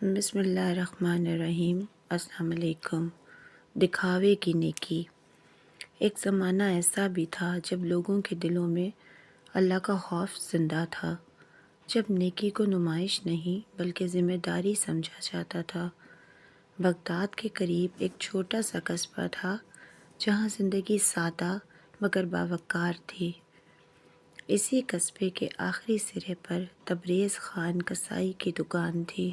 بسم اللہ الرحمن الرحیم۔ السلام علیکم۔ دکھاوے کی نیکی۔ ایک زمانہ ایسا بھی تھا جب لوگوں کے دلوں میں اللہ کا خوف زندہ تھا، جب نیکی کو نمائش نہیں بلکہ ذمہ داری سمجھا جاتا تھا۔ بغداد کے قریب ایک چھوٹا سا قصبہ تھا جہاں زندگی سادہ مگر باوقار تھی۔ اسی قصبے کے آخری سرے پر تبریز خان کسائی کی دکان تھی۔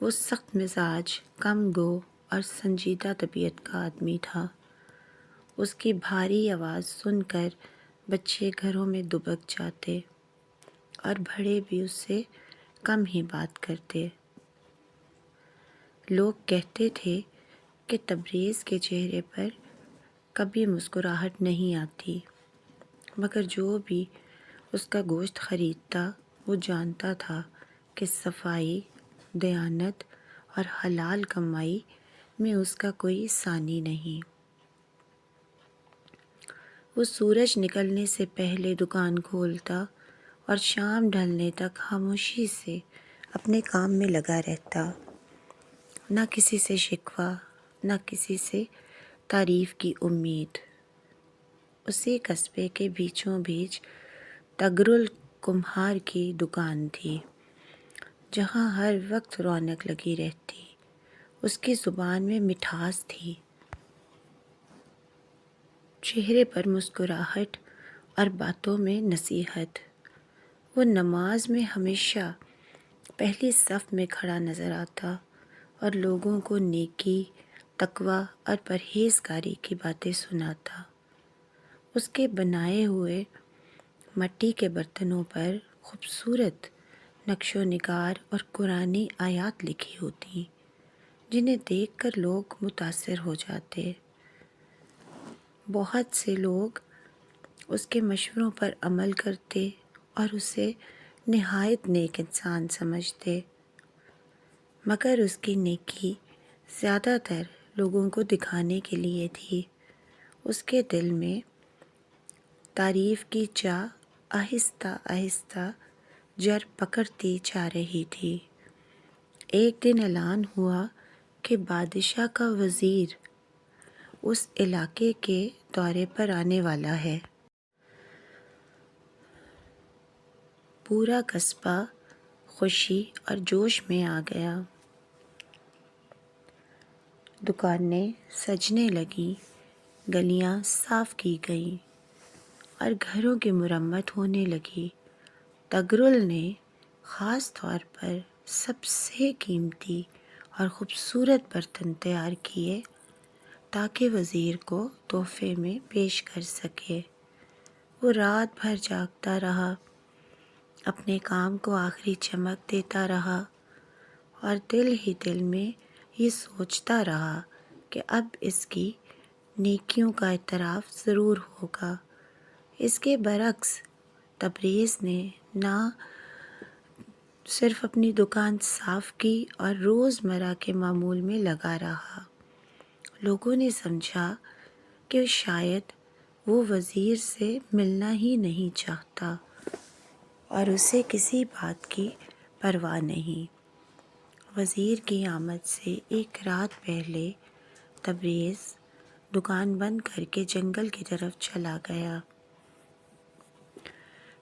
وہ سخت مزاج، کم گو اور سنجیدہ طبیعت کا آدمی تھا۔ اس کی بھاری آواز سن کر بچے گھروں میں دبک جاتے اور بڑے بھی اس سے کم ہی بات کرتے۔ لوگ کہتے تھے کہ تبریز کے چہرے پر کبھی مسکراہٹ نہیں آتی، مگر جو بھی اس کا گوشت خریدتا وہ جانتا تھا کہ صفائی، دیانت اور حلال کمائی میں اس کا کوئی ثانی نہیں۔ وہ سورج نکلنے سے پہلے دکان کھولتا اور شام ڈھلنے تک خاموشی سے اپنے کام میں لگا رہتا، نہ کسی سے شکوہ، نہ کسی سے تعریف کی امید۔ اسی قصبے کے بیچوں بیچ تغرل کمہار کی دکان تھی، جہاں ہر وقت رونق لگی رہتی۔ اس کی زبان میں مٹھاس تھی، چہرے پر مسکراہٹ اور باتوں میں نصیحت۔ وہ نماز میں ہمیشہ پہلی صف میں کھڑا نظر آتا اور لوگوں کو نیکی، تقویٰ اور پرہیزگاری کی باتیں سناتا۔ اس کے بنائے ہوئے مٹی کے برتنوں پر خوبصورت نقش و نگار اور قرآنی آیات لکھی ہوتی، جنہیں دیکھ کر لوگ متاثر ہو جاتے۔ بہت سے لوگ اس کے مشوروں پر عمل کرتے اور اسے نہایت نیک انسان سمجھتے، مگر اس کی نیکی زیادہ تر لوگوں کو دکھانے کے لیے تھی۔ اس کے دل میں تعریف کی چاہ آہستہ آہستہ جڑ پکڑتی جا رہی تھی۔ ایک دن اعلان ہوا کہ بادشاہ کا وزیر اس علاقے کے دورے پر آنے والا ہے۔ پورا قصبہ خوشی اور جوش میں آ گیا۔ دکانیں سجنے لگیں، گلیاں صاف کی گئیں اور گھروں کی مرمت ہونے لگی۔ تغرل نے خاص طور پر سب سے قیمتی اور خوبصورت برتن تیار کیے تاکہ وزیر کو تحفے میں پیش کر سکے۔ وہ رات بھر جاگتا رہا، اپنے کام کو آخری چمک دیتا رہا اور دل ہی دل میں یہ سوچتا رہا کہ اب اس کی نیکیوں کا اعتراف ضرور ہوگا۔ اس کے برعکس تبریز نے نہ صرف اپنی دکان صاف کی اور روزمرہ کے معمول میں لگا رہا۔ لوگوں نے سمجھا کہ شاید وہ وزیر سے ملنا ہی نہیں چاہتا اور اسے کسی بات کی پرواہ نہیں۔ وزیر کی آمد سے ایک رات پہلے تبریز دکان بند کر کے جنگل کی طرف چلا گیا۔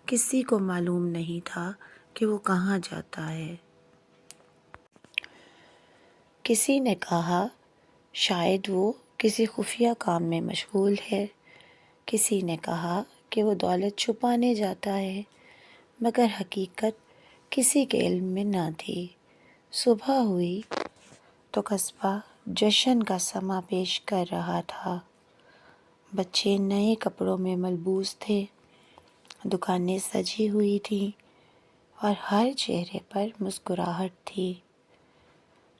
کسی کو معلوم نہیں تھا کہ وہ کہاں جاتا ہے۔ کسی نے کہا شاید وہ کسی خفیہ کام میں مشغول ہے، کسی نے کہا کہ وہ دولت چھپانے جاتا ہے، مگر حقیقت کسی کے علم میں نہ تھی۔ صبح ہوئی تو قصبہ جشن کا سماں پیش کر رہا تھا۔ بچے نئے کپڑوں میں ملبوس تھے، دکانیں سجی ہوئی تھیں اور ہر چہرے پر مسکراہٹ تھی۔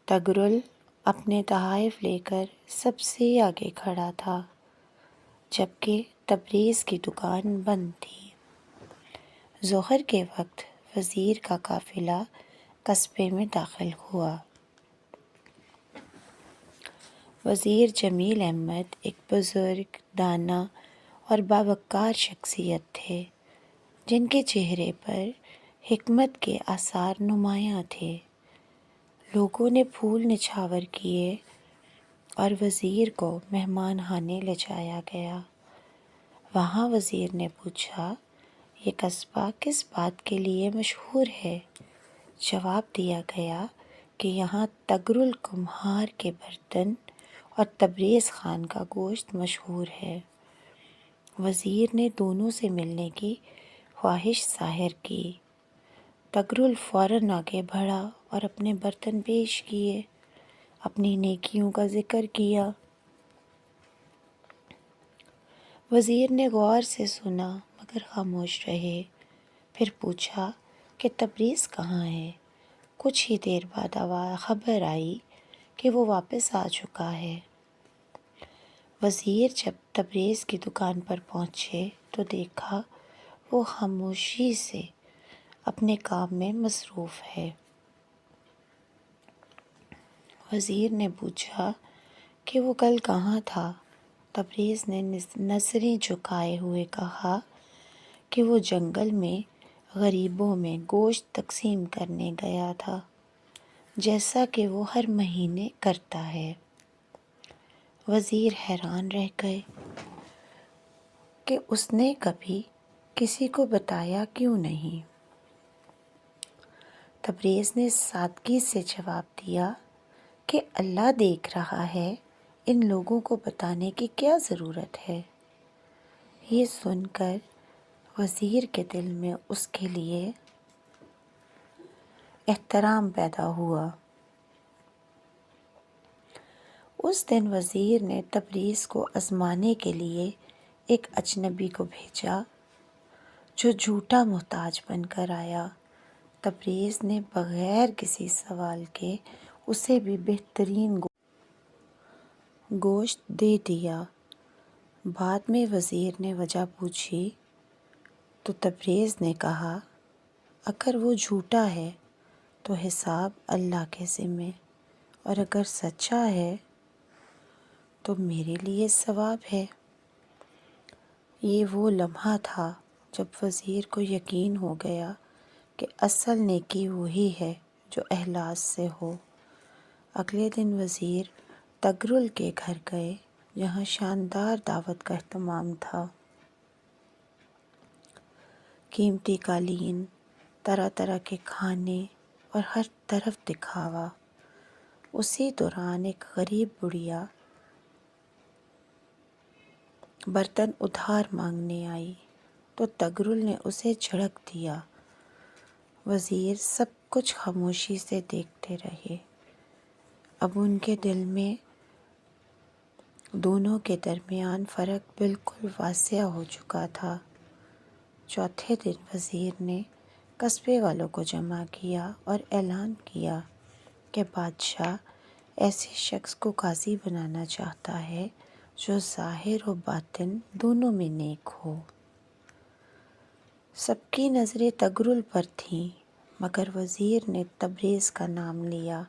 تغرل اپنے تحائف لے کر سب سے آگے کھڑا تھا، جبکہ تبریز کی دکان بند تھی۔ ظہر کے وقت وزیر کا قافلہ قصبے میں داخل ہوا۔ وزیر جمیل احمد ایک بزرگ، دانا اور باوقار شخصیت تھے، جن کے چہرے پر حکمت کے آثار نمایاں تھے۔ لوگوں نے پھول نچھاور کیے اور وزیر کو مہمان خانے لے جایا گیا۔ وہاں وزیر نے پوچھا، یہ قصبہ کس بات کے لیے مشہور ہے؟ جواب دیا گیا کہ یہاں تغرل کمہار کے برتن اور تبریز خان کا گوشت مشہور ہے۔ وزیر نے دونوں سے ملنے کی خواہش ظاہر کی۔ تغرل فوراً آگے بڑھا اور اپنے برتن پیش کیے، اپنی نیکیوں کا ذکر کیا۔ وزیر نے غور سے سنا مگر خاموش رہے۔ پھر پوچھا کہ تبریز کہاں ہے؟ کچھ ہی دیر بعد خبر آئی کہ وہ واپس آ چکا ہے۔ وزیر جب تبریز کی دکان پر پہنچے تو دیکھا وہ خاموشی سے اپنے کام میں مصروف ہے۔ وزیر نے پوچھا کہ وہ کل کہاں تھا؟ تبریز نے نظریں جھکائے ہوئے کہا کہ وہ جنگل میں غریبوں میں گوشت تقسیم کرنے گیا تھا، جیسا کہ وہ ہر مہینے کرتا ہے۔ وزیر حیران رہ گئے کہ اس نے کبھی کسی کو بتایا کیوں نہیں۔ تبریز نے سادگی سے جواب دیا کہ اللہ دیکھ رہا ہے، ان لوگوں کو بتانے کی کیا ضرورت ہے۔ یہ سن کر وزیر کے دل میں اس کے لیے احترام پیدا ہوا۔ اس دن وزیر نے تبریز کو آزمانے کے لیے ایک اجنبی کو بھیجا جو جھوٹا محتاج بن کر آیا۔ تبریز نے بغیر کسی سوال کے اسے بھی بہترین گوشت دے دیا۔ بعد میں وزیر نے وجہ پوچھی تو تبریز نے کہا، اگر وہ جھوٹا ہے تو حساب اللہ کے ذمے، اور اگر سچا ہے تو میرے لیے ثواب ہے۔ یہ وہ لمحہ تھا جب وزیر کو یقین ہو گیا کہ اصل نیکی وہی ہے جو اخلاص سے ہو۔ اگلے دن وزیر تغرل کے گھر گئے جہاں شاندار دعوت کا اہتمام تھا۔ قیمتی قالین، طرح طرح کے کھانے اور ہر طرف دکھاوا۔ اسی دوران ایک غریب بڑھیا برتن ادھار مانگنے آئی تو تغرل نے اسے جھڑک دیا۔ وزیر سب کچھ خاموشی سے دیکھتے رہے۔ اب ان کے دل میں دونوں کے درمیان فرق بالکل واضح ہو چکا تھا۔ چوتھے دن وزیر نے قصبے والوں کو جمع کیا اور اعلان کیا کہ بادشاہ ایسے شخص کو قاضی بنانا چاہتا ہے جو ظاہر و باطن دونوں میں نیک ہو۔ سب کی نظریں تغرل پر تھیں مگر وزیر نے تبریز کا نام لیا۔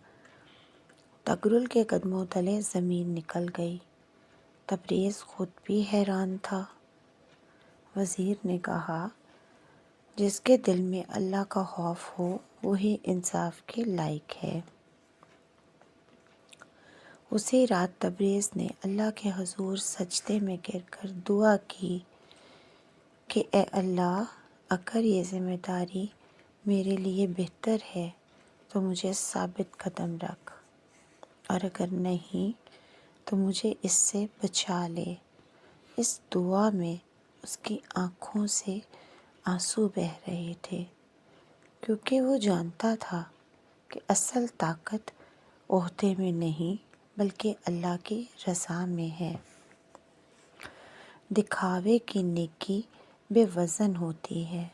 تغرل کے قدموں تلے زمین نکل گئی۔ تبریز خود بھی حیران تھا۔ وزیر نے کہا، جس کے دل میں اللہ کا خوف ہو وہی انصاف کے لائق ہے۔ اسی رات تبریز نے اللہ کے حضور سجدے میں گر کر دعا کی کہ اے اللہ، اگر یہ ذمہ داری میرے لیے بہتر ہے تو مجھے ثابت قدم رکھ، اور اگر نہیں تو مجھے اس سے بچا لے۔ اس دعا میں اس کی آنکھوں سے آنسو بہہ رہے تھے، کیونکہ وہ جانتا تھا کہ اصل طاقت عہدے میں نہیں بلکہ اللہ کی رضا میں ہے۔ دکھاوے کی نیکی بے وزن ہوتی ہے،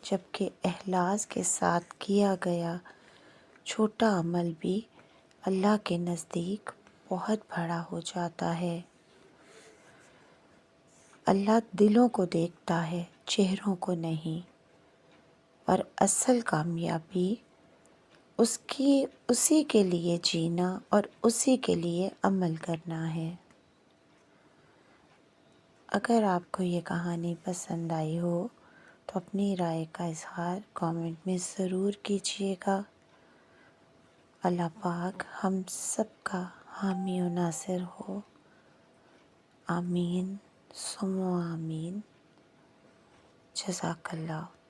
جبکہ اخلاص کے ساتھ کیا گیا چھوٹا عمل بھی اللہ کے نزدیک بہت بڑا ہو جاتا ہے۔ اللہ دلوں کو دیکھتا ہے، چہروں کو نہیں، اور اصل کامیابی اسی کے لیے جینا اور اسی کے لیے عمل کرنا ہے۔ اگر آپ کو یہ کہانی پسند آئی ہو تو اپنی رائے کا اظہار کامنٹ میں ضرور کیجیے گا۔ اللہ پاک ہم سب کا حامی و ناصر ہو، آمین ثم آمین۔ جزاک اللہ۔